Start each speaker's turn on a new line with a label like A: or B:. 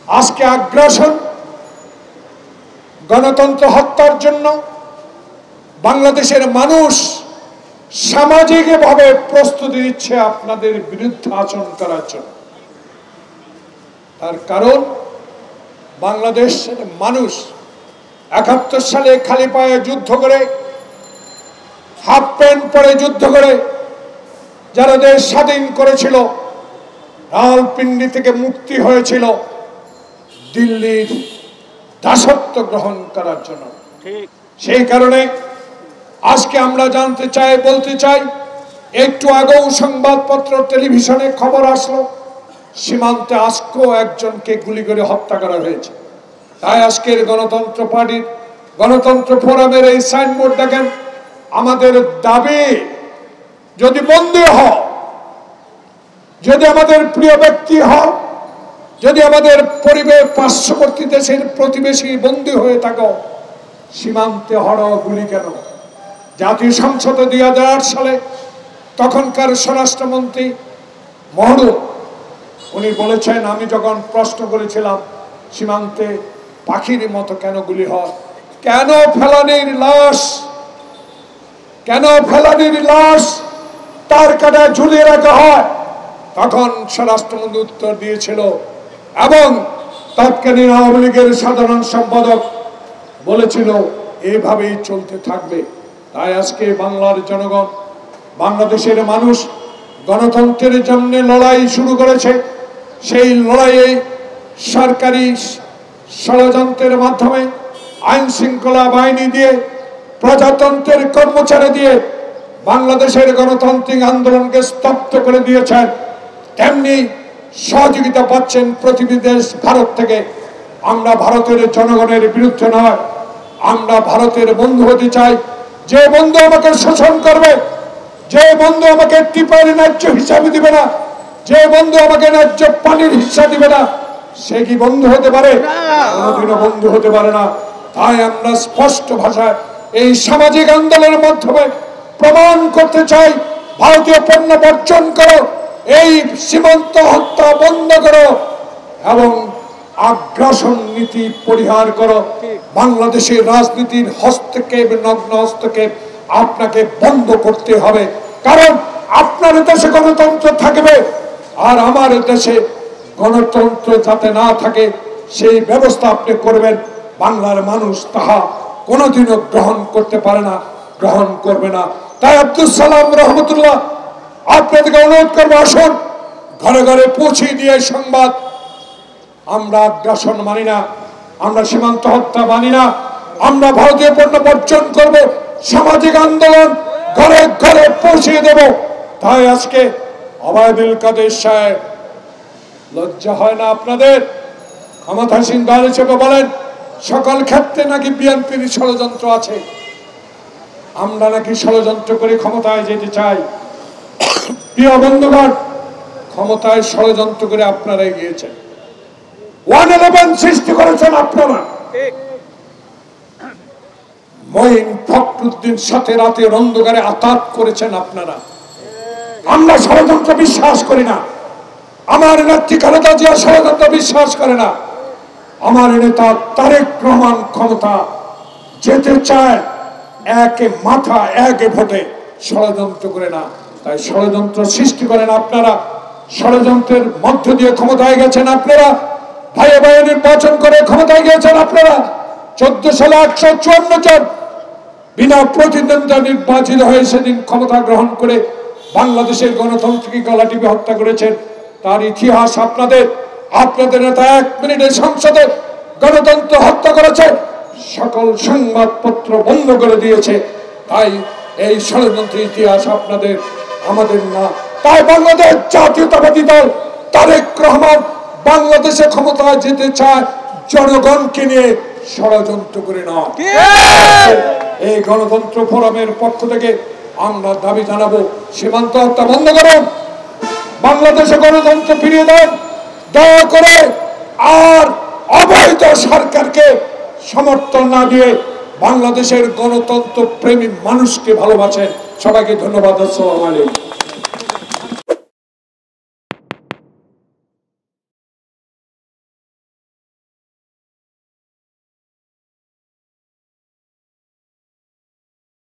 A: আজকে আগ্রাসন গণতন্ত্র হত্যার জন্য বাংলাদেশের মানুষ সামাজিকভাবে প্রস্তুতি নিচ্ছে আপনাদের বিরুদ্ধে আচরণ করার জন্য। তার কারণ বাংলাদেশের মানুষ ৭১ সালে খালি পায়ে যুদ্ধ করে, হাফ প্যান্ট পরে যুদ্ধ করে যারা দেশ স্বাধীন করেছিল, রাওয়ালপিন্ডি থেকে মুক্তি হয়েছিল দিল্লির দাসত্ব গ্রহণ করার জন্য। সেই কারণে আজকে আমরা জানতে চাই, বলতে চাই, একটু আগেও সংবাদপত্র টেলিভিশনে খবর আসলো সীমান্তে আজকেও একজনকে গুলি করে হত্যা করা হয়েছে। তাই আজকের গণতন্ত্র পার্টির গণতন্ত্র ফোরামের এই সাইনবোর্ড দেখেন, আমাদের দাবি যদি বন্দী হও, যদি আমাদের প্রিয় ব্যক্তি হও, যদি আমাদের পরিবেশ পার্শ্ববর্তী দেশের প্রতিবেশী বন্দী হয়ে থাকো, সীমান্তে হড়াও গুলি কেন? জাতীয় সংসদে ২০০৮ সালে তখনকার স্বরাষ্ট্রমন্ত্রী মহড়ু উনি বলেছেন, আমি যখন প্রশ্ন করেছিলাম সীমান্তে পাখির মতো কেন গুলি হয়, কেন ফেলানির লাশ, কেন ফেলানির লাশ তার কাটায় ঝুলিয়ে রাখা হয়, তখন স্বরাষ্ট্রমন্ত্রী উত্তর দিয়েছিল এবং তৎকালীন আওয়ামী লীগের সাধারণ সম্পাদক বলেছিল এভাবেই চলতে থাকবে। তাই আজকে বাংলার জনগণ, বাংলাদেশের মানুষ গণতন্ত্রের জন্য লড়াই শুরু করেছে। সেই লড়াইয়ে সরকারি ষড়যন্ত্রের মাধ্যমে, আইন শৃঙ্খলা বাহিনী দিয়ে, প্রজাতন্ত্রের কর্মচারী দিয়ে বাংলাদেশের গণতান্ত্রিক আন্দোলনকে স্তব্ধ করে দিয়েছেন। তেমনি সহযোগিতা পাচ্ছেন প্রতিবেশী দেশ ভারত থেকে। আমরা ভারতের জনগণের বিরুদ্ধে নয়, আমরা ভারতের বন্ধু হতে চাই। যে বন্ধু আমাকে শোষণ করবে, যে বন্ধু আমাকে টিপার ন্যায্য হিসাবে দিবে না, যে বন্ধু আমাকে ন্যায্য পানির হিস্সা দিবে না, সে কি বন্ধু হতে পারে? কোনোদিনও বন্ধু হতে পারে না। তাই আমরা স্পষ্ট ভাষায় এই সামাজিক আন্দোলনের মাধ্যমে প্রমাণ করতে চাই, ভারতীয় পণ্য বর্জন করো, এই সীমান্ত হত্যা বন্ধ করো এবং আগ্রাসন নীতি পরিহার করো। বাংলাদেশের রাজনীতির হস্তক্ষেপ, নগ্ন হস্তক্ষেপ আপনাকে বন্ধ করতে হবে। কারণ আপনার দেশে গণতন্ত্র থাকবে আর আমার দেশে গণতন্ত্র যাতে না থাকে সেই ব্যবস্থা আপনি করবেন। বাংলার মানুষ তাহা কোনোদিনও গ্রহণ করতে পারে না, গ্রহণ করবে না। তাই আব্দুল সালাম রহমতুল্লাহ আপনাদেরকে অনুরোধ করবো, আসুন ঘরে ঘরে পৌঁছে দিয়ে সংবাদ, আমরা আগ্রাসন মানি না, আমরা সীমান্ত হত্যা মানি না, আমরা ভারতীয় পণ্য বর্জন করব, সামাজিক আন্দোলন ঘরে ঘরে পৌঁছে দেব। তাই আজকে ওবায়দুল কাদের সাহেব, লজ্জা হয় না আপনাদের? ক্ষমতাসীন দল হিসেবে বলেন সকল ক্ষেত্রে নাকি বিএনপির ষড়যন্ত্র আছে, আমরা নাকি ষড়যন্ত্র করে ক্ষমতায় যেতে চাই। প্রিয় বন্ধুগণ, ক্ষমতায় ষড়যন্ত্র করে আপনারাই গিয়েছেন, 111 সৃষ্টি করেছেন আপনারা, মঈন ফখরুদ্দিন সাথে রাতের অন্ধকারে আতাত করেছেন আপনারা। আমরা ষড়যন্ত্র বিশ্বাস করি না, আমার নেত্রী খালেদা জিয়া ষড়যন্ত্র বিশ্বাস করে না, আমার নেতা তারেক রহমান ক্ষমতা যেতে চায় একে মাথা একে ভোটে, ষড়যন্ত্র করে না। তাই ষড়যন্ত্র সৃষ্টি করেন আপনারা, ষড়যন্ত্রের মধ্য দিয়ে ক্ষমতায় গেছেন আপনারা, ভাইয়ে ভাইয়ে নির্বাচন করে ক্ষমতায় গিয়েছেন আপনারা। 14 সালে 154 জন বিনা প্রতিদ্বন্দ্বিতা নির্বাচিত হয়ে সেদিন ক্ষমতা গ্রহণ করে বাংলাদেশের গণতন্ত্রকে গলা টিপে হত্যা করেছেন। তার ইতিহাস আপনাদের, আপনাদের নেতা 1 মিনিটে সংসদে গণতন্ত্র হত্যা করেছে, সকল সংবাদপত্র বন্ধ করে দিয়েছে। তাই এই ষড়যন্ত্রের ইতিহাস আপনাদের, আমাদের না। তাই বাংলাদেশ জাতীয়তাবাদী দল তারেক রহমান বাংলাদেশে ক্ষমতায় যেতে চায় জনগণকে নিয়ে, ষড়যন্ত্র করে না। এই গণতন্ত্র ফোরামের পক্ষ থেকে আমরা দাবি জানাবো, সীমান্ত হত্যা বন্ধ করুন, বাংলাদেশে গণতন্ত্র ফিরিয়ে দেন দয়া করে, আর অবৈধ সরকারকে সমর্থন না দিয়ে বাংলাদেশের গণতন্ত্র প্রেমী মানুষকে ভালোবাসেন। সবাইকে ধন্যবাদ। আসসালামু আলাইকুম।